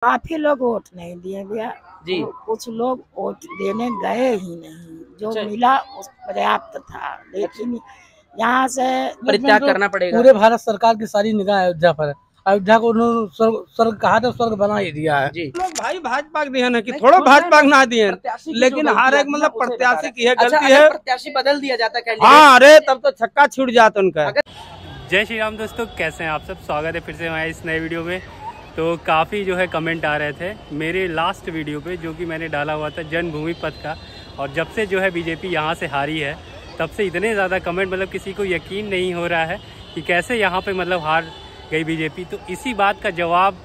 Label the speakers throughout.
Speaker 1: काफी लोग वोट नहीं दिए भैया
Speaker 2: जी।
Speaker 1: कुछ लोग वोट देने गए ही नहीं, जो
Speaker 2: अच्छा।
Speaker 1: मिला उस पर्याप्त था, लेकिन यहाँ से
Speaker 2: परित्याग करना पड़ेगा।
Speaker 3: पूरे भारत सरकार की सारी निगाह अयोध्या पर है। अयोध्या को उन्होंने स्वर्ग कहा था, स्वर्ग बना ही दिया है।
Speaker 2: जी।
Speaker 4: लोग भाई भाजपा के दिए ना कि थोड़ा भाजपा ना दिए, लेकिन हर एक मतलब प्रत्याशी की है गलती है।
Speaker 2: प्रत्याशी बदल दिया जाता है।
Speaker 4: हाँ, अरे तब तो छक्का छूट जाता उनका।
Speaker 5: जय श्री राम दोस्तों, कैसे हैं आप सब। स्वागत है फिर से हमारे इस नए वीडियो में। तो काफ़ी जो है कमेंट आ रहे थे मेरे लास्ट वीडियो पे जो कि मैंने डाला हुआ था जन्मभूमि पथ का, और जब से जो है बीजेपी यहाँ से हारी है तब से इतने ज़्यादा कमेंट, मतलब किसी को यकीन नहीं हो रहा है कि कैसे यहाँ पे मतलब हार गई बीजेपी। तो इसी बात का जवाब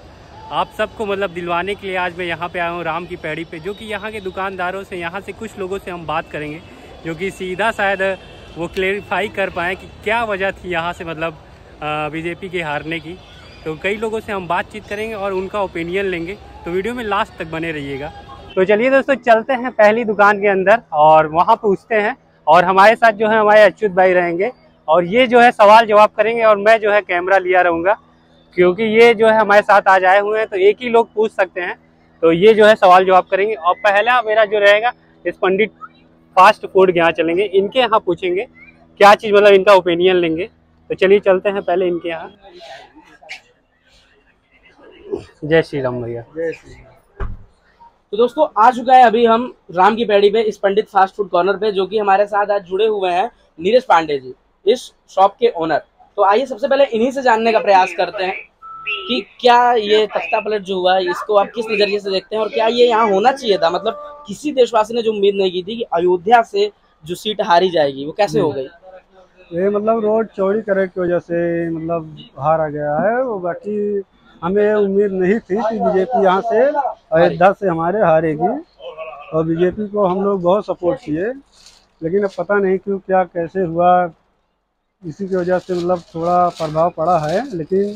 Speaker 5: आप सबको मतलब दिलवाने के लिए आज मैं यहाँ पे आया हूँ राम की पैड़ी पे, जो कि यहाँ के दुकानदारों से, यहाँ से कुछ लोगों से हम बात करेंगे जो कि सीधा शायद वो क्लेरिफाई कर पाएँ कि क्या वजह थी यहाँ से मतलब बीजेपी के हारने की। तो कई लोगों से हम बातचीत करेंगे और उनका ओपिनियन लेंगे, तो वीडियो में लास्ट तक बने रहिएगा। तो चलिए दोस्तों, चलते हैं पहली दुकान के अंदर और वहाँ पूछते हैं, और हमारे साथ जो है हमारे अच्युत भाई रहेंगे और ये जो है सवाल जवाब करेंगे, और मैं जो है कैमरा लिया रहूँगा क्योंकि ये जो है हमारे साथ आज आए हुए हैं तो एक ही लोग पूछ सकते हैं। तो ये जो है सवाल जवाब करेंगे, और पहला मेरा जो रहेगा इस पंडित फास्ट फूड के यहाँ चलेंगे, इनके यहाँ पूछेंगे क्या चीज़, मतलब इनका ओपिनियन लेंगे। तो चलिए चलते हैं पहले इनके यहाँ। जय श्री राम भैया।
Speaker 2: जय श्री राम। तो दोस्तों, आ चुका है अभी हम राम की पैड़ी पे, इस पंडित फास्ट फूड कॉर्नर पे, जो कि हमारे साथ आज जुड़े हुए हैं नीरज पांडे जी, इस शॉप के ओनर। तो आइए सबसे पहले इन्हीं से जानने का प्रयास करते हैं कि क्या ये तख्ता पलट जो हुआ है इसको आप किस नजरिए से देखते हैं, और क्या ये यहाँ होना चाहिए था। मतलब किसी देशवासी ने जो उम्मीद नहीं की थी कि अयोध्या से जो सीट हारी जाएगी, वो कैसे हो गई।
Speaker 3: ये मतलब रोड चौड़ी करे की वजह से मतलब हारा गया है। वो बाकी हमें उम्मीद नहीं थी कि बीजेपी यहाँ से अयोध्या से हमारे हारेगी, और बीजेपी को हम लोग बहुत सपोर्ट किए, लेकिन अब पता नहीं क्यों क्या कैसे हुआ, इसी की वजह से मतलब थोड़ा प्रभाव पड़ा है। लेकिन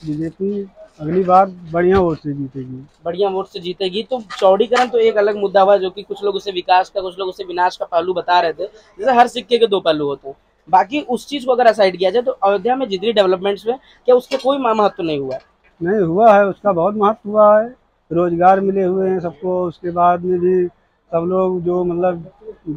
Speaker 3: बीजेपी अगली बार बढ़िया वोट से जीतेगी।
Speaker 2: बढ़िया वोट से जीतेगी। तो चौड़ीकरण तो एक अलग मुद्दा हुआ, जो कि कुछ लोग उसे विकास का, कुछ लोग उसे विनाश का पहलू बता रहे थे। जैसे हर सिक्के के दो पहलू होते हैं। बाकी उस चीज को अगर असाइड किया जाए तो अयोध्या में जितनी डेवलपमेंट्स हुए, क्या उसके कोई महत्व नहीं हुआ है।
Speaker 3: नहीं हुआ है, उसका बहुत महत्व हुआ है। रोजगार मिले हुए हैं सबको। उसके बाद में भी सब लोग जो मतलब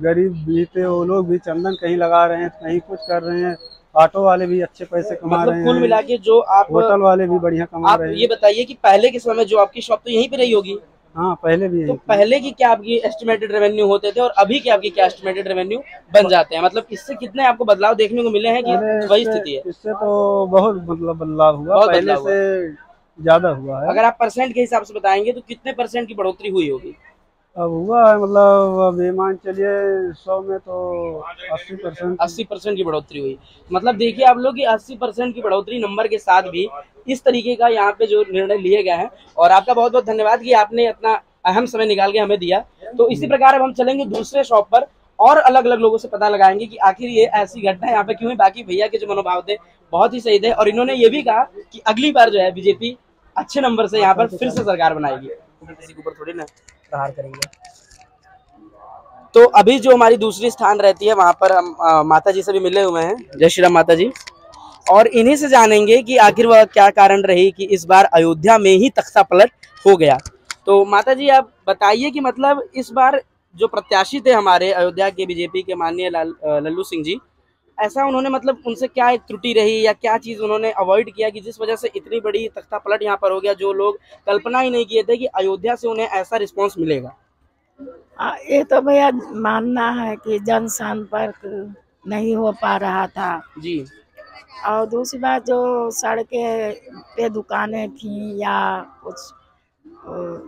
Speaker 3: गरीब भी थे वो लोग भी चंदन कहीं लगा रहे हैं, कहीं कुछ कर रहे हैं। ऑटो वाले भी अच्छे पैसे कमा रहे हैं।
Speaker 2: कुल मिला के जो आप,
Speaker 3: होटल वाले भी बढ़िया कमा रहे हैं।
Speaker 2: ये बताइए कि पहले के समय में जो आपकी शॉप तो यहीं पे रही होगी।
Speaker 3: हाँ, पहले भी।
Speaker 2: तो पहले की क्या आपकी एस्टिमेटेड रेवेन्यू होते थे और अभी के आपकी क्या एस्टिमेटेड रेवेन्यू बन जाते हैं। मतलब इससे कितने आपको बदलाव देखने को मिले हैं कि वही स्थिति है।
Speaker 3: इससे तो बहुत मतलब बदलाव हुआ, पहले से ज्यादा हुआ है।
Speaker 2: अगर आप परसेंट के हिसाब से बताएंगे तो कितने परसेंट की बढ़ोतरी हुई होगी।
Speaker 3: अब हुआ है मतलब अब ये मान चलिए 100 में तो 80%।
Speaker 2: 80% की बढ़ोतरी हुई। मतलब देखिए आप लोग कि 80% की बढ़ोतरी नंबर के साथ भी इस तरीके का यहाँ पे जो निर्णय लिए गए हैं, और आपका बहुत बहुत धन्यवाद कि आपने अपना अहम समय निकाल के हमें दिया। तो इसी प्रकार अब हम चलेंगे दूसरे शॉप पर और अलग अलग लोगों से पता लगाएंगे कि आखिर ये ऐसी घटना यहाँ पे क्यों है। बाकी भैया के जो मनोभाव थे बहुत ही सही थे, और इन्होंने ये भी कहा कि अगली बार जो है बीजेपी अच्छे नंबर से यहाँ पर फिर से सरकार बनाएगी। किसी के ऊपर थोड़ी ना प्रहार करेंगे। तो अभी जो हमारी दूसरी स्थान रहती है वहां पर हम माता जी से भी मिले हुए हैं। जय श्री राम माता जी। और इन्हीं से जानेंगे कि आखिर वह क्या कारण रही कि इस बार अयोध्या में ही तख्ता पलट हो गया। तो माता जी आप बताइए कि मतलब इस बार जो प्रत्याशी थे हमारे अयोध्या के बीजेपी के माननीय लल्लू सिंह जी, ऐसा उन्होंने मतलब उनसे क्या एक त्रुटि रही या क्या चीज उन्होंने अवॉइड किया कि जिस वजह से इतनी बड़ी तख्ता पलट यहाँ पर हो गया, जो लोग कल्पना ही नहीं किए थे कि अयोध्या से उन्हें ऐसा रिस्पॉन्स मिलेगा।
Speaker 1: ये तो भैया मानना है कि जन संपर्क नहीं हो पा रहा था
Speaker 2: जी।
Speaker 1: और दूसरी बात जो सड़कें पे दुकानें थी या कुछ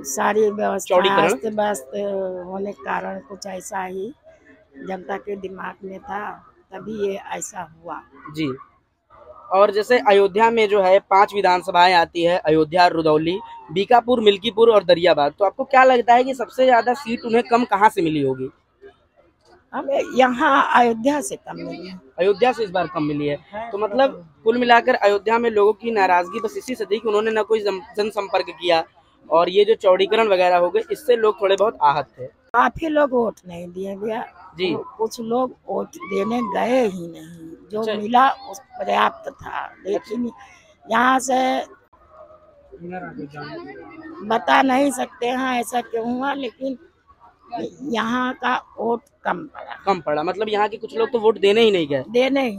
Speaker 1: सारी व्यवस्था अस्त व्यस्त होने के कारण कुछ ऐसा ही जनता के दिमाग में था, तभी ये ऐसा हुआ। जी।
Speaker 2: और जैसे अयोध्या में जो है 5 विधानसभाएं आती है, अयोध्या, रुदौली, बीकापुर, मिल्कीपुर और दरियाबाद। तो आपको क्या लगता है कि सबसे ज्यादा सीट उन्हें कम कहाँ से मिली होगी।
Speaker 1: हमें यहाँ अयोध्या से कम मिली है।
Speaker 2: अयोध्या से इस बार कम मिली है। तो मतलब कुल मिलाकर अयोध्या में लोगों की नाराजगी बस इसी से थी कि उन्होंने न कोई जनसंपर्क किया, और ये जो चौड़ीकरण वगैरह हो गए इससे लोग थोड़े बहुत आहत थे।
Speaker 1: काफी लोग वोट नहीं दिए भैया
Speaker 2: जी।
Speaker 1: कुछ लोग वोट देने गए ही नहीं, जो मिला उस पर्याप्त था, लेकिन यहाँ से बता नहीं सकते हैं ऐसा क्यों हुआ, लेकिन यहाँ का वोट कम पड़ा।
Speaker 2: मतलब यहाँ के कुछ लोग तो वोट देने ही नहीं गए।
Speaker 1: गए।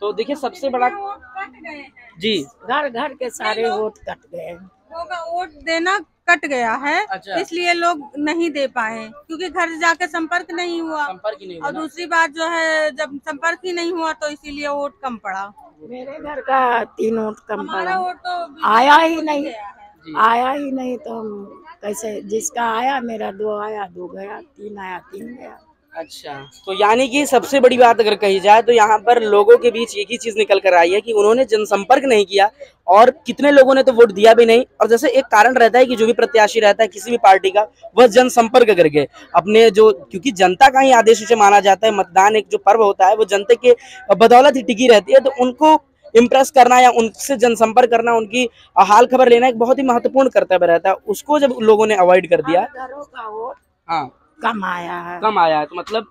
Speaker 2: तो देखिए सबसे बड़ा जी,
Speaker 1: घर घर के सारे वोट कट गए।
Speaker 6: वोट देना कट गया है।
Speaker 2: अच्छा।
Speaker 6: इसलिए लोग नहीं दे पाए, क्योंकि घर जाके संपर्क नहीं हुआ। और दूसरी बात जो है, जब संपर्क ही नहीं हुआ तो इसीलिए वोट कम पड़ा।
Speaker 1: मेरे घर का 3 वोट कम पड़ा।
Speaker 6: वोट तो
Speaker 1: आया ही नहीं तो कैसे, जिसका आया मेरा 2 आया 2 गया, 3 आया 3 गया।
Speaker 2: अच्छा, तो यानी कि सबसे बड़ी बात अगर कही जाए तो यहाँ पर लोगों के बीच एक ही चीज निकल कर आई है कि उन्होंने जनसंपर्क नहीं किया, और कितने लोगों ने तो वोट दिया भी नहीं। और जैसे एक कारण रहता है कि जो भी प्रत्याशी रहता है किसी भी पार्टी का, वह जनसंपर्क करके अपने जो, क्योंकि जनता का ही आदेश उसे माना जाता है, मतदान एक जो पर्व होता है वो जनता के बदौलत ही टिकी रहती है, तो उनको इम्प्रेस करना या उनसे जनसंपर्क करना, उनकी हाल खबर लेना एक बहुत ही महत्वपूर्ण कर्तव्य रहता है। उसको जब लोगों ने अवॉइड कर दिया,
Speaker 1: घरों का वोट
Speaker 2: हाँ
Speaker 1: कम आया है।
Speaker 2: तो मतलब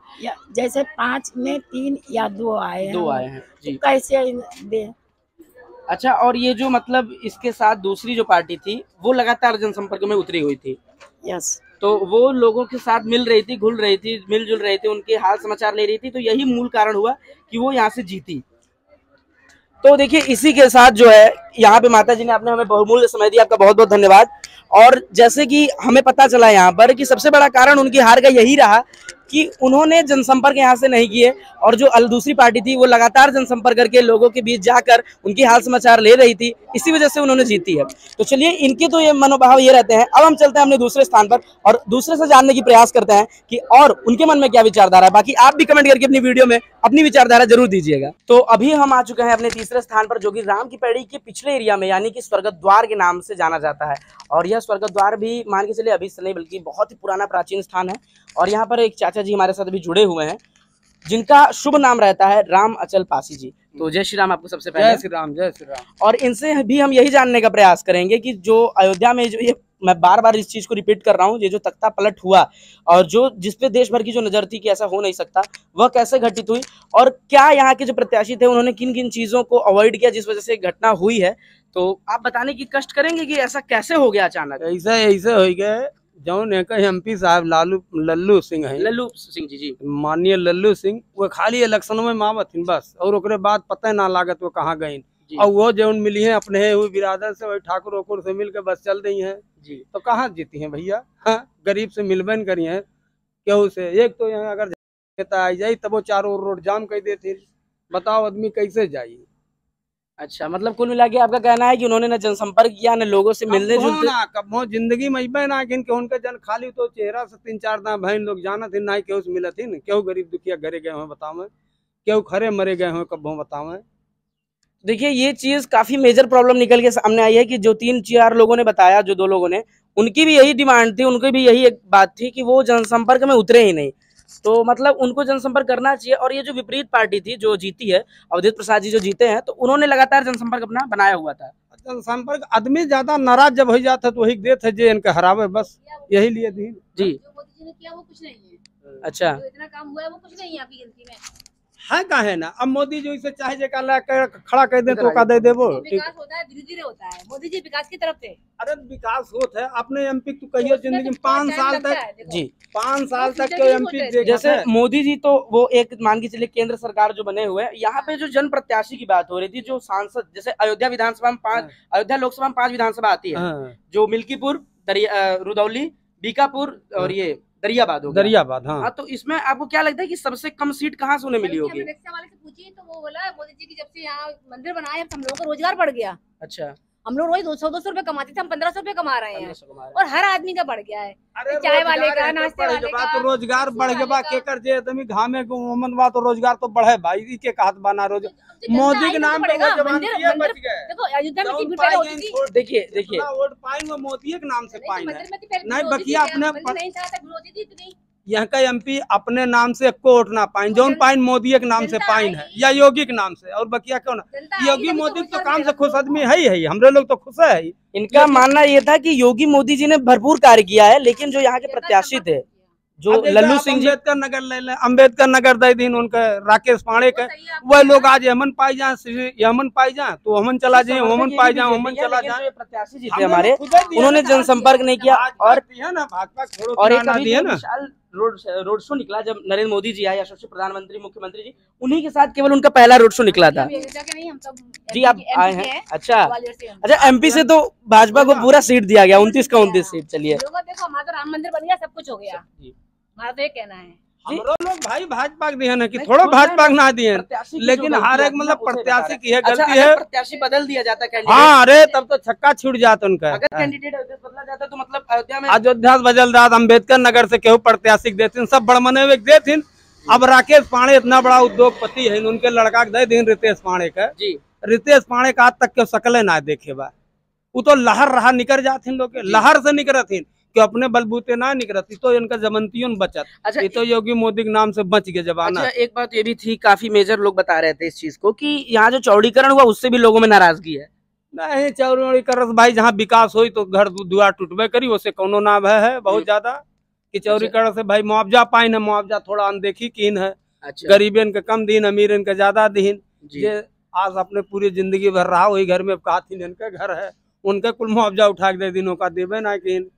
Speaker 1: जैसे 5 में 3 या 2 आए हैं
Speaker 2: जी।
Speaker 1: तो कैसे दे।
Speaker 2: अच्छा, और ये जो मतलब इसके साथ दूसरी जो पार्टी थी वो लगातार जनसंपर्क में उतरी हुई थी।
Speaker 1: यस।
Speaker 2: तो वो लोगों के साथ मिल रही थी, घुल रही थी, मिलजुल रही थी, उनके हाल समाचार ले रही थी, तो यही मूल कारण हुआ कि वो यहाँ से जीती। तो देखिए इसी के साथ जो है यहाँ पे माता जी ने आपने हमें बहुमूल्य समय दिया, आपका बहुत बहुत धन्यवाद। और जैसे कि हमें पता चला यहाँ पर कि सबसे बड़ा कारण उनकी हार का यही रहा कि उन्होंने जनसंपर्क यहाँ से नहीं किए, और जो दूसरी पार्टी थी वो लगातार जनसंपर्क करके लोगों के बीच जाकर उनकी हाल समाचार ले रही थी, इसी वजह से उन्होंने जीती है। तो चलिए, इनके तो ये मनोभाव ये रहते हैं। अब हम चलते हैं अपने दूसरे स्थान पर और दूसरे से जानने की प्रयास करते हैं कि और उनके मन में क्या विचारधारा है। बाकी आप भी कमेंट करके अपनी वीडियो में अपनी विचारधारा जरूर दीजिएगा। तो अभी हम आ चुके हैं अपने तीसरे स्थान पर, जो कि राम की पैड़ी के पिछले एरिया में, यानी कि स्वर्गद्वार द्वार के नाम से जाना जाता है। और यह स्वर्गद्वार द्वार भी मान के चलिए अभी से नहीं बल्कि बहुत ही पुराना प्राचीन स्थान है। और यहाँ पर एक चाचा जी हमारे साथ अभी जुड़े हुए हैं, जिनका शुभ नाम रहता है राम अचल पासी जी। तो जय श्री राम आपको सबसे पहले।
Speaker 4: जय श्री राम, जय श्री राम।
Speaker 2: और इनसे भी हम यही जानने का प्रयास करेंगे कि जो अयोध्या में जो ये, मैं बार बार इस चीज को रिपीट कर रहा हूँ, ये जो तख्ता पलट हुआ और जो जिसपे देश भर की जो नजर थी कि ऐसा हो नहीं सकता, वह कैसे घटित हुई, और क्या यहाँ के जो प्रत्याशी थे उन्होंने किन किन चीजों को अवॉइड किया जिस वजह से घटना हुई है। तो आप बताने की कष्ट करेंगे कि ऐसा कैसे हो गया अचानक।
Speaker 4: ऐसे हो गए। जौन एक एमपी साहब लल्लू सिंह है,
Speaker 2: लल्लू सिंह जी,
Speaker 4: माननीय लल्लू सिंह, वो खाली इलेक्शन में मावथिन बस, और ओकरे बाद पता ना लागत वो कहाँ गई। और वो जौन मिली है अपने हुए बिरादर से, वही ठाकुर ओकुर से मिल के बस चल रही है
Speaker 2: जी।
Speaker 4: तो कहाँ जीती हैं भैया। हाँ, गरीब से मिलबे न करी है केहू से। एक तो यहाँ अगर आई जाये तब वो चारों रोड जाम कर देती, बताओ आदमी कैसे जाये।
Speaker 2: अच्छा, मतलब कुल मिला के आपका कहना है कि उन्होंने न जनसंपर्क किया, न लोगों से मिलने जुलते।
Speaker 4: कब जिंदगी में ना कि उनका जन खाली तो चेहरा से 3-4 दाम बहन लोग जाना थे, ना केहू से मिला थी, केहू गरीब दुखिया घरे गए हो बताओ, केहू खरे मरे गए हो कब बताओ।
Speaker 2: देखिए ये चीज काफी मेजर प्रॉब्लम निकल के सामने आई है कि जो 3-4 लोगों ने बताया, जो 2 लोगों ने, उनकी भी यही डिमांड थी, उनकी भी यही एक बात थी कि वो जनसंपर्क में उतरे ही नहीं। तो मतलब उनको जनसंपर्क करना चाहिए। और ये जो विपरीत पार्टी थी जो जीती है, अवधेश प्रसाद जी जो जीते हैं, तो उन्होंने लगातार जनसंपर्क अपना बनाया हुआ था।
Speaker 4: जनसंपर्क आदमी ज्यादा नाराज जब हो जाता है तो वही देते जे इनके हरावे, बस यही लिए थी
Speaker 2: जी।
Speaker 7: जो मोदी जी ने किया वो कुछ नहीं है।
Speaker 2: अच्छा,
Speaker 7: जो इतना काम हुआ है वो कुछ नहीं है आपकी गिनती में
Speaker 4: है का है ना। अब मोदी जो इसे चाहे जे खड़ा कर दे तो का दे देबो।
Speaker 7: विकास होता है, धीरे धीरे होता है। मोदी जी विकास की तरफ थे।
Speaker 4: अरे विकास होता है अपने एमपी तू कहियो जिंदगी में 5 साल तक
Speaker 2: जी,
Speaker 4: 5 साल तक के एमपी
Speaker 2: जैसे मोदी जी तो वो एक मान के चलिए केंद्र सरकार जो बने हुए हैं, यहाँ पे जो जन प्रत्याशी की बात हो रही थी, जो सांसद, जैसे अयोध्या विधानसभा में 5, अयोध्या लोकसभा में 5 विधानसभा आती है, जो मिल्कीपुर, रुदौली, बीकापुर और ये दरियाबाद हो गया।
Speaker 4: दरियाबाद, हाँ।
Speaker 2: तो इसमें आपको क्या लगता है कि सबसे कम सीट कहाँ से उन्हें मिली होगी?
Speaker 7: रिक्शा वाले से पूछिए तो वो बोला मोदी जी की जब से यहाँ मंदिर बनाए हम लोगों को रोजगार बढ़ गया।
Speaker 2: अच्छा,
Speaker 7: हम लोग रोज 200-200 रुपए कमाते थे, हम 1500 रुपए कमा रहे हैं, और हर आदमी का बढ़ गया है। चाय वाले का, नाश्ते वाले का,
Speaker 4: तो रोजगार बढ़ गया के कर जे आदमी घामे को मोहम्मद बा तो रोजगार तो बढ़े भाई, ई के कहत बना रोज मोदी के नाम पे वो जवान किए बच गए।
Speaker 7: देखो अयोध्या में कितनी पहले होती थी।
Speaker 2: देखिए
Speaker 4: वोट पाएंगे वो मोदी के नाम से पाएंगे, नहीं
Speaker 7: नहीं
Speaker 4: बकिया अपने
Speaker 7: नहीं चाहता विरोधी थी इतनी।
Speaker 4: यहाँ का एमपी अपने नाम से को वोट ना पाइन, जौन पाइन मोदी के नाम से पाइन है या योगी के नाम से, और बकिया क्यों ना। योगी मोदी तो काम से खुश आदमी है ही, हमरे लोग तो खुश है ही।
Speaker 2: इनका मानना ये था कि योगी मोदी जी ने भरपूर कार्य किया है, लेकिन जो यहाँ के प्रत्याशी थे, जो
Speaker 4: अब जैसे
Speaker 2: लल्लू
Speaker 4: आप
Speaker 2: सिंह जी,
Speaker 4: अम्बेडकर नगर ले लें, अम्बेडकर नगर दे दिन उनका राकेश पांडे का, वह लोग आज यमन पाई जाए, यमन पाई जाए तो हमन चला जाए, हमन पाई जाए, हमन चला जाए।
Speaker 2: प्रत्याशी जीते हमारे, उन्होंने जनसंपर्क नहीं किया। और एक अभी जो विशाल रोड शो निकला जब नरेंद्र मोदी जी आए, यशस्वी प्रधानमंत्री, मुख्यमंत्री जी, उन्हीं के साथ केवल उनका पहला रोड शो निकला था। जी आप आए हैं, अच्छा एमपी से तो भाजपा को पूरा सीट दिया गया, 29 का 29 सीट। चलिए
Speaker 7: देखो हमारा तो राम मंदिर बन गया, सब कुछ हो गया, हमारा तो ये कहना है।
Speaker 4: हमरो लोग भाई भाजपा के दिए ना कि थोड़ो भाजपा के ना दिए, लेकिन हर एक मतलब प्रत्याशी की है गलती है।
Speaker 2: प्रत्याशी बदल दिया जाता है,
Speaker 4: हाँ अरे तब तो छक्का छूट जाता उनका।
Speaker 2: अगर कैंडिडेट बदला जाता तो मतलब अयोध्या में
Speaker 4: अयोध्या बदल रहा, अम्बेडकर नगर से केहू प्रत्याशी देते, सब बड़मने हुए देते। अब राकेश पांडे इतना बड़ा उद्योगपति है, उनके लड़का दे दिन रितेश पांडे का जी, रितेश पांडे का आज तक के सकले ना देखे बा, वो तो लहर रहा निकल जाते लोग, लहर से निकलती कि अपने बलबूते ना निकलती तो इनका जमंतियों बचत। अच्छा ये तो योगी मोदी के नाम से बच गए जबाना।
Speaker 2: अच्छा एक बात ये भी थी, काफी मेजर लोग बता रहे थे इस चीज को कि यहाँ जो चौड़ीकरण हुआ उससे भी लोगों में नाराजगी है।
Speaker 4: नहीं चौड़ीकरण भाई जहाँ विकास हुई तो घर दुआर टूटबे करी, उससे कोनो ना भय है बहुत ज्यादा कि चौड़ीकरण से भाई मुआवजा पाइन है, मुआवजा थोड़ा अनदेखी कीन है। अच्छा गरीबन के कम दिन, अमीरन के ज्यादा दिन। जे आज अपने पूरी जिंदगी भर रहा वही घर में कहा थी इनका घर है, उनका कुल मुआवजा उठा के दे दिनों का देवे ना कि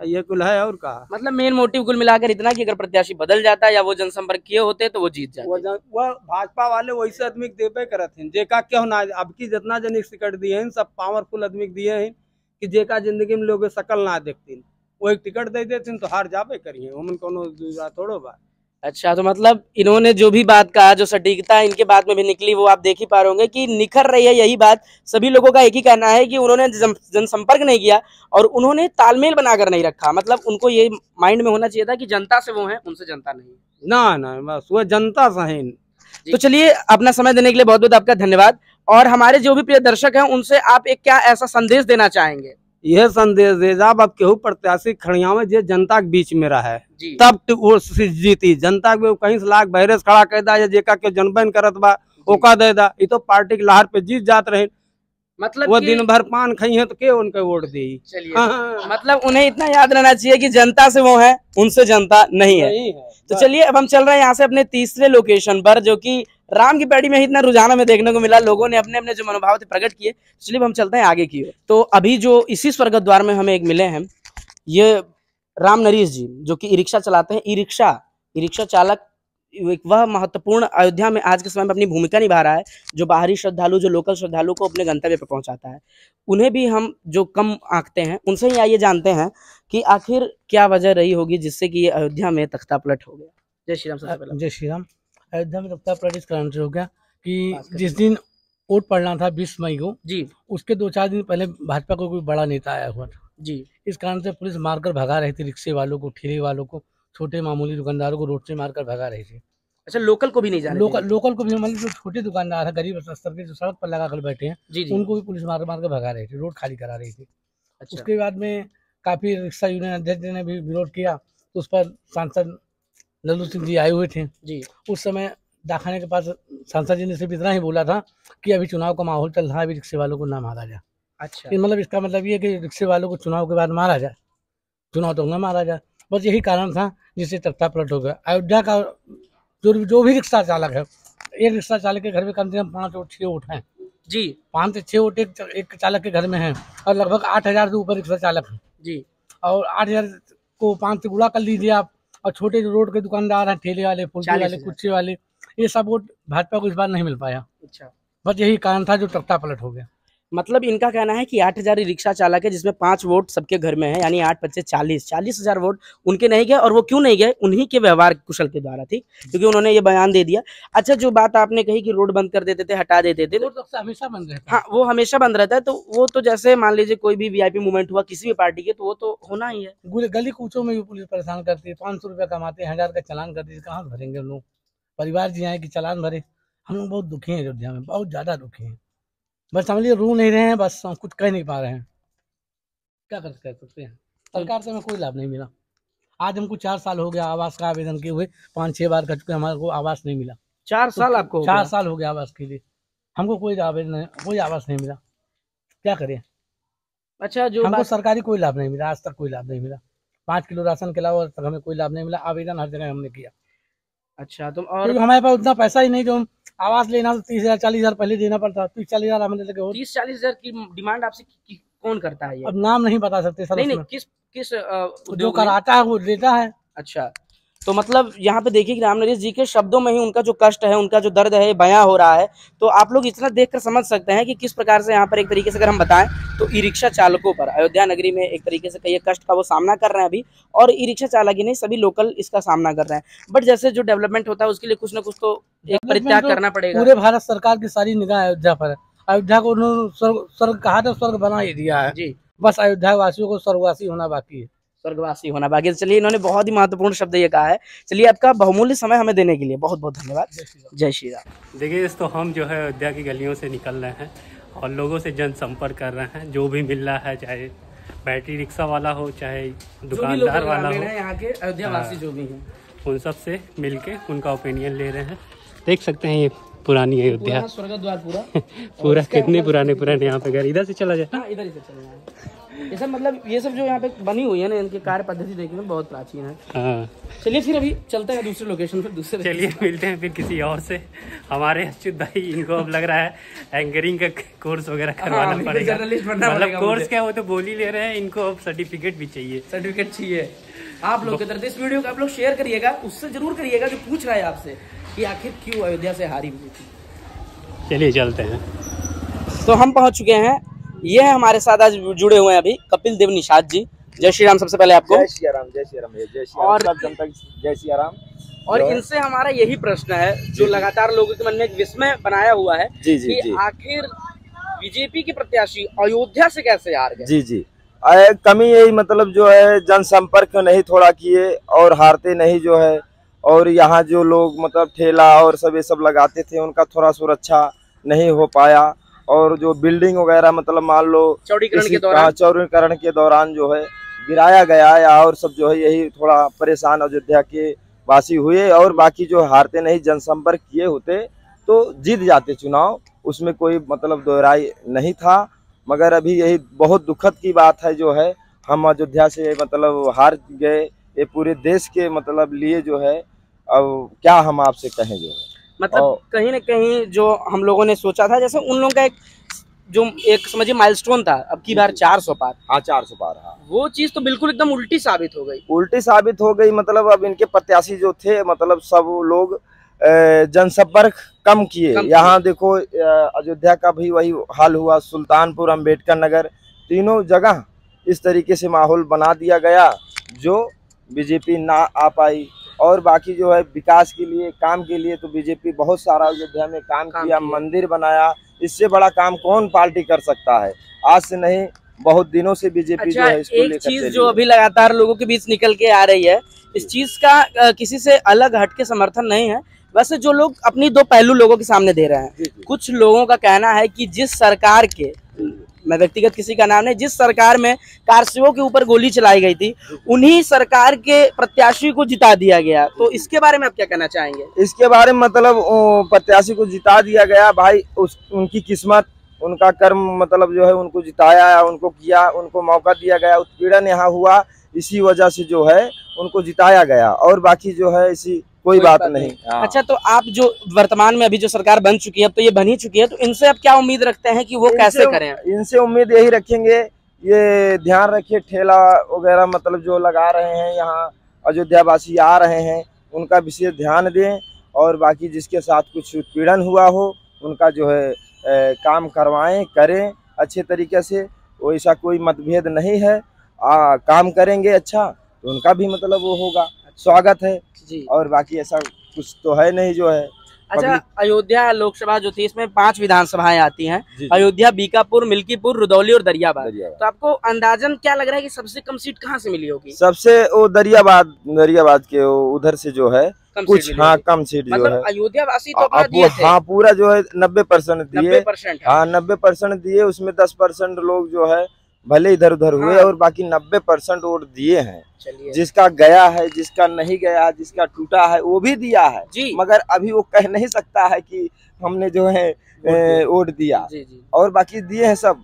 Speaker 4: ये कुल है। और कहा
Speaker 2: मतलब मेन मोटिव कुल मिलाकर इतना कि अगर प्रत्याशी बदल जाता या वो जनसंपर्क किए होते तो वो जीत जाते।
Speaker 4: वो भाजपा वाले वैसे आदमी के देवे करते हैं जेका क्यों ना, अब की जितना जन टिकट दिए हैं सब पावरफुल आदमी के दिए हैं कि जेका जिंदगी में लोग शकल ना देखती, वो एक टिकट दे देते तो हार जावे करिए, उमन कोनो थोड़ो बा।
Speaker 2: अच्छा तो मतलब इन्होंने जो भी बात कहा, जो सटीकता इनके बात में भी निकली, वो आप देख ही पा रहे होंगे कि निखर रही है यही बात। सभी लोगों का एक ही कहना है कि उन्होंने जनसंपर्क नहीं किया और उन्होंने तालमेल बनाकर नहीं रखा। मतलब उनको ये माइंड में होना चाहिए था कि जनता से वो है, उनसे जनता नहीं।
Speaker 4: ना बस वो जनता से।
Speaker 2: तो चलिए अपना समय देने के लिए बहुत बहुत आपका धन्यवाद। और हमारे जो भी प्रिय दर्शक हैं उनसे आप एक क्या ऐसा संदेश देना चाहेंगे?
Speaker 4: यह संदेश दे जब अब केहू प्रत्याशी खड़िया में जे जनता के बीच में रहा है तब तो वो जीती। जनता के कहीं से लाख वायरस खड़ा कर दा, जेका के जनबन करत बा ओका दे दा, ये तो पार्टी के लहर पे जीत जात रहे। मतलब वो दिन भर पान खाई है तो के उनके वोट दी।
Speaker 2: मतलब उन्हें इतना याद रहना चाहिए कि जनता से वो है, उनसे जनता नहीं है। तो चलिए अब हम चल रहे हैं यहाँ से अपने तीसरे लोकेशन पर, जो कि राम की पैड़ी में ही इतना रुझान हमें देखने को मिला, लोगों ने अपने अपने जो मनोभाव थे प्रकट किए। चलिए हम चलते हैं आगे की ओर। तो अभी जो इसी स्वर्गद्वार द्वार में हमें एक मिले हैं, ये राम नरेश जी जो कि ई रिक्शा चलाते हैं। ई रिक्शा चालक वह महत्वपूर्ण अयोध्या में आज के समय में अपनी भूमिका निभा रहा है, जो बाहरी श्रद्धालु, जो लोकल श्रद्धालु को अपने गंतव्य पर पहुंचाता है। उन्हें भी हम जो कम आंकते हैं उनसे ही आइए जानते हैं कि आखिर क्या वजह रही होगी जिससे कि ये अयोध्या में तख्ता पलट हो गया। जय श्री राम। सबसे पहले
Speaker 8: जय श्री राम। अयोध्या में तख्ता पलट इस कारण से हो गया कि जिस दिन वोट पड़ना था 20 मई को जी, उसके 2-4 दिन पहले भाजपा को कोई बड़ा नेता आया हुआ था जी। इस कारण से पुलिस मारकर भगा रही थी रिक्शे वालों को, ठेले वालों को, छोटे मामूली दुकानदारों को रोड से मारकर भगा रही थी।
Speaker 2: अच्छा लोकल को भी नहीं जाने?
Speaker 8: लोकल को भी, मतलब जो छोटे दुकानदार है, गरीब स्तर के जो सड़क पर लगा कर बैठे हैं जी, उनको भी पुलिस मार कर भगा रही थी, रोड खाली करा रही थी। अच्छा। उसके बाद में काफी रिक्शा यूनियन अध्यक्ष ने भी विरोध किया, तो उस पर सांसद लल्लू सिंह जी आए हुए थे जी। उस समय डाकखाने के पास सांसद जी ने सिर्फ इतना ही बोला था कि अभी चुनाव का माहौल चल रहा है, अभी रिक्शे वालों को ना मारा जाए। अच्छा। मतलब इसका मतलब ये कि रिक्शे वालों को चुनाव के बाद मारा जाए, चुनाव तो ना मारा जाए, बस यही कारण था जिससे तख्ता पलट हो गया। अयोध्या का जो भी रिक्शा चालक है, एक रिक्शा चालक के घर में कम से कम 5 और 6 वोट हैं जी। 5 से 6 वोट एक चालक के घर में हैं और लगभग 8,000 से ऊपर रिक्शा चालक है जी। और 8,000 को 5 से गुणा कर लीजिए आप, और छोटे जो रोड के दुकानदार हैं, ठेले वाले, फुलकी वाले, कुच्चे वाले, ये सब वोट भाजपा को इस बार नहीं मिल पाया। अच्छा। बस यही कारण था जो तख्ता पलट हो गया।
Speaker 2: मतलब इनका कहना है कि 8,000 रिक्शा चालक है जिसमें 5 वोट सबके घर में है, यानी 8-5 40,000 वोट उनके नहीं गए। और वो क्यों नहीं गए? उन्हीं के व्यवहार कुशल के द्वारा थी, क्योंकि उन्होंने ये बयान दे दिया। अच्छा जो बात आपने कही कि रोड बंद कर देते थे, हटा देते थे,
Speaker 8: रोड तो हमेशा बंद रहता है।
Speaker 2: हाँ वो हमेशा बंद रहता है। तो वो तो जैसे मान लीजिए कोई भी वीआईपी मूवमेंट हुआ किसी भी पार्टी के, तो वो तो होना ही है।
Speaker 8: गली कूचों में भी पुलिस परेशान करती है, 500 रुपया कमाते हैं, 1000 का चालान करती है, कहाँ भरेंगे हम लोग? परिवार जी आए कि चालान भरे। हम लोग बहुत दुखी हैं अयोध्या में, बहुत ज्यादा दुखी हैं। बस समझिए रू नहीं रहे हैं, बस हम कुछ कह नहीं पा रहे हैं, क्या कर सकते हैं। सरकार से हमें कोई लाभ नहीं मिला। आज हमको 4 साल हो गया आवास का आवेदन किए हुए, 5-6 बार कर चुके, हमारे को आवास नहीं मिला।
Speaker 2: 4 साल आपको?
Speaker 8: 4 साल हो गया आवास के लिए, हमको कोई आवेदन, कोई आवास नहीं मिला, क्या करें।
Speaker 2: अच्छा जो
Speaker 8: हमको सरकारी कोई लाभ नहीं मिला, आज तक कोई लाभ नहीं मिला। 5 किलो राशन के अलावा तक हमें कोई लाभ नहीं मिला। आवेदन हर जगह हमने किया।
Speaker 2: अच्छा, तो और
Speaker 8: हमारे पास उतना पैसा ही नहीं, जो हम आवास लेना तो 30,000 40,000 पहले देना पड़ता। 30-40,000 हमने लगे।
Speaker 2: 30-40,000 की डिमांड आपसे कौन करता है ये?
Speaker 8: अब नाम नहीं बता सकते सर।
Speaker 2: नहीं, किस
Speaker 8: जो कराता है वो देता है।
Speaker 2: अच्छा, तो मतलब यहाँ पे देखिए कि रामनरेश जी के शब्दों में ही उनका जो कष्ट है, उनका जो दर्द है बयां हो रहा है। तो आप लोग इतना देखकर समझ सकते हैं कि किस प्रकार से यहाँ पर एक तरीके से अगर हम बताएं तो ई रिक्शा चालकों पर अयोध्या नगरी में एक तरीके से कई कष्ट का वो सामना कर रहे हैं अभी। और ई रिक्शा चालक ही नहीं, सभी लोकल इसका सामना कर रहे हैं। बट जैसे जो डेवलपमेंट होता है उसके लिए कुछ ना कुछ तो एक परित्याग करना पड़ेगा।
Speaker 8: पूरे भारत सरकार की सारी निगाह अयोध्या पर है। अयोध्या को उन्होंने स्वर्ग कहा था, स्वर्ग बना ही दिया है
Speaker 2: जी।
Speaker 8: बस अयोध्या वासियों को स्वर्गवासी होना बाकी है।
Speaker 2: स्वर्गवासी होना बाकी है। चलिए, इन्होंने बहुत ही महत्वपूर्ण शब्द ये कहा है। चलिए, आपका बहुमूल्य समय हमें देने के लिए बहुत बहुत धन्यवाद। जय श्री राम।
Speaker 5: देखिए दोस्तों, हम जो है अयोध्या की गलियों से निकल रहे हैं और लोगों से जनसंपर्क कर रहे हैं। जो भी मिल रहा है, चाहे बैटरी रिक्शा वाला हो, चाहे दुकानदार वाला हो,
Speaker 2: यहाँ के अयोध्या वासी जो भी हैं,
Speaker 5: उन सब से मिल के उनका ओपिनियन ले रहे हैं। देख सकते हैं ये पुरानी अयोध्या,
Speaker 2: स्वर्ग द्वार
Speaker 5: पूरा कितने पुराने यहाँ पे घर। इधर से चला जाए,
Speaker 2: इधर से चलना है। ये सब मतलब ये सब जो यहाँ पे बनी हुई है ना, इनकी कार्य पद्धति देखने में बहुत प्राचीन है।
Speaker 5: हाँ,
Speaker 2: चलिए फिर अभी चलते हैं दूसरे लोकेशन पर।
Speaker 5: चलिए मिलते हैं फिर किसी और से। हमारे अच्युत भाई, इनको अब लग रहा है एंकरिंग का कोर्स वगैरह करवाना पड़ेगा। मतलब कोर्स क्या, वो तो बोल ही ले रहे हैं, इनको अब सर्टिफिकेट भी चाहिए।
Speaker 2: सर्टिफिकेट चाहिए आप लोग के तरफ। इस वीडियो को आप लोग शेयर करिएगा, उससे जरूर करिएगा जो पूछ रहा है आपसे कि आखिर क्यों अयोध्या से हारी बीजेपी।
Speaker 5: चलिए चलते हैं।
Speaker 2: तो हम पहुंच चुके हैं। ये है हमारे साथ आज जुड़े हुए हैं अभी कपिल देव निषाद जी। जय श्री राम। सबसे पहले आपको
Speaker 9: जय श्री राम। जय श्री राम। जय श्री राम।
Speaker 2: और
Speaker 9: सब जनता जय श्री राम।
Speaker 2: और इनसे हमारा यही प्रश्न है जो लगातार लोगों के मन में एक विस्मय बनाया हुआ है कि आखिर बीजेपी के प्रत्याशी अयोध्या से कैसे हार गए।
Speaker 9: जी कमी यही मतलब जो है जनसंपर्क नहीं थोड़ा किए और हारते नहीं जो है। और यहाँ जो लोग मतलब ठेला और सब ये सब लगाते थे उनका थोड़ा सुरक्षा नहीं हो पाया। और जो बिल्डिंग वगैरह मतलब मान लो चौड़ीकरण के दौरान जो है गिराया गया या और सब जो है, यही थोड़ा परेशान अयोध्या के वासी हुए। और बाकी जो हारते नहीं, जनसंपर्क किए होते तो जीत जाते चुनाव, उसमें कोई मतलब दोहराई नहीं था। मगर अभी यही बहुत दुखद की बात है जो है, हम अयोध्या से मतलब हार गए। ये पूरे देश के मतलब लिए जो है, अब क्या हम आपसे कहें जो है,
Speaker 2: मतलब कहीं न कहीं जो हम लोगों ने सोचा था, जैसे उन लोगों का एक समझिए माइलस्टोन था, अब की बार 400 पार।
Speaker 9: हाँ 400 पार। हाँ,
Speaker 2: वो चीज तो बिल्कुल एकदम उल्टी साबित हो गई।
Speaker 9: मतलब अब इनके प्रत्याशी जो थे मतलब सब लोग जनसंपर्क कम किए। यहाँ देखो अयोध्या का भी वही हाल हुआ, सुल्तानपुर, अंबेडकर नगर, तीनों जगह इस तरीके से माहौल बना दिया गया जो बीजेपी ना आ पाई। और बाकी जो है विकास के लिए, काम के लिए तो बीजेपी बहुत सारा अयोध्या में काम किया, मंदिर बनाया। इससे बड़ा काम कौन पार्टी कर सकता है? आज से नहीं, बहुत दिनों से बीजेपी जो है इसको लेकर
Speaker 2: चीज जो अभी लगातार लोगों के बीच निकल के आ रही है, इस चीज का किसी से अलग हटके समर्थन नहीं है। वैसे जो लोग अपनी दो पहलू लोगों के सामने दे रहे हैं, कुछ लोगों का कहना है कि जिस सरकार के, मैं व्यक्तिगत किसी का नाम नहीं, जिस सरकार में कारसेवकों के ऊपर गोली चलाई गई थी, उन्हीं सरकार के प्रत्याशी को जिता दिया गया। तो इसके बारे में आप क्या कहना चाहेंगे?
Speaker 9: इसके बारे में मतलब प्रत्याशी को जिता दिया गया भाई, उनकी किस्मत, उनका कर्म मतलब जो है उनको जिताया, उनको किया, उनको मौका दिया गया। उत्पीड़न यहाँ हुआ, इसी वजह से जो है उनको जिताया गया। और बाकी जो है इसी कोई बात नहीं।
Speaker 2: अच्छा, तो आप जो वर्तमान में अभी जो सरकार बन चुकी है, अब तो ये बन ही चुकी है, तो इनसे आप क्या उम्मीद रखते हैं कि वो कैसे करें?
Speaker 9: इनसे उम्मीद यही रखेंगे, ये ध्यान रखिए ठेला वगैरह मतलब जो लगा रहे हैं यहाँ अयोध्या वासी आ रहे हैं, उनका विशेष ध्यान दें। और बाकी जिसके साथ कुछ उत्पीड़न हुआ हो उनका जो है काम करवाएं, करें अच्छे तरीके से। वैसा कोई मतभेद नहीं है, काम करेंगे अच्छा तो उनका भी मतलब वो होगा, स्वागत है जी। और बाकी ऐसा कुछ तो है नहीं जो है।
Speaker 2: अच्छा, अयोध्या लोकसभा जो थी इसमें 5 विधानसभाएं आती हैं, अयोध्या, बीकापुर, मिल्कीपुर, रुदौली और दरियाबाद। तो आपको अंदाजन क्या लग रहा है कि सबसे कम सीट कहाँ से मिली होगी?
Speaker 9: सबसे वो दरियाबाद के उधर से जो है कुछ कम सीट जो है।
Speaker 2: अयोध्या वासी तो दिए थे।
Speaker 9: हाँ, पूरा जो है 90% दिए। 90% दिए, उसमें 10% लोग जो है भले इधर उधर हुए और बाकी 90% वोट दिए हैं। जिसका गया है, जिसका नहीं गया, जिसका टूटा है वो भी दिया है जी। मगर अभी वो कह नहीं सकता है कि हमने जो है वोट दिया। और बाकी दिए हैं सब।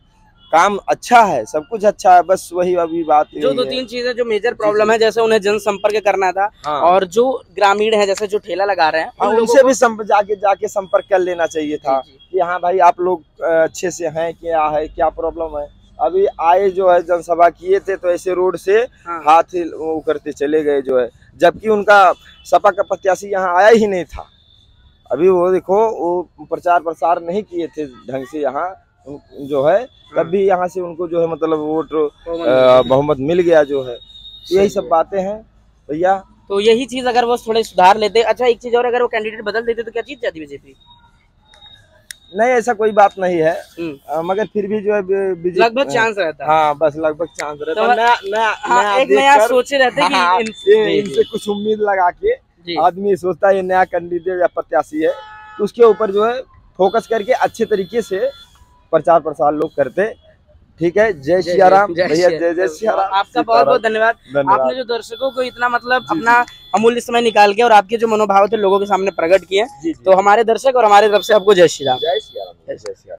Speaker 9: काम अच्छा है, सब कुछ अच्छा है, बस वही अभी बात
Speaker 2: जो 2-3 चीजें जो मेजर प्रॉब्लम है, जैसे उन्हें जनसंपर्क करना था। हाँ। और जो ग्रामीण है जैसे जो ठेला लगा रहे हैं
Speaker 9: उनसे भी जाके संपर्क कर लेना चाहिए था कि हाँ भाई आप लोग अच्छे से हैं, क्या है, क्या प्रॉब्लम है। अभी आए जो है जनसभा किए थे तो ऐसे रोड से हाथ वो करते चले गए जो है, जबकि उनका सपा का प्रत्याशी यहाँ आया ही नहीं था। अभी वो देखो वो प्रचार प्रसार नहीं किए थे ढंग से यहाँ जो है, तब भी यहाँ से उनको जो है मतलब वोट बहुमत मिल गया जो है। यही सब बातें हैं भैया।
Speaker 2: तो यही चीज अगर वो थोड़े सुधार लेते। अच्छा एक चीज और, अगर वो कैंडिडेट बदल देते तो क्या जीत जाती बीजेपी?
Speaker 9: नहीं ऐसा कोई बात नहीं है, मगर फिर भी जो है
Speaker 2: लगभग चांस रहता है।
Speaker 9: हाँ बस लगभग चांस रहता है।
Speaker 2: एक नया सोचे रहते हैं कि
Speaker 9: इनसे कुछ उम्मीद लगा के आदमी सोचता है ये नया कैंडिडेट या प्रत्याशी है, तो उसके ऊपर जो है फोकस करके अच्छे तरीके से प्रचार प्रसार लोग करते। ठीक है, जय सिया राम भैया, जय सिया राम।
Speaker 2: आपका बहुत बहुत धन्यवाद। आपने जो दर्शकों को इतना मतलब अपना अमूल्य समय निकाल के और आपके जो मनोभाव थे लोगों के सामने प्रकट किए, तो हमारे दर्शक और हमारे तरफ से आपको जय श्री राम।
Speaker 9: जय सिया राम।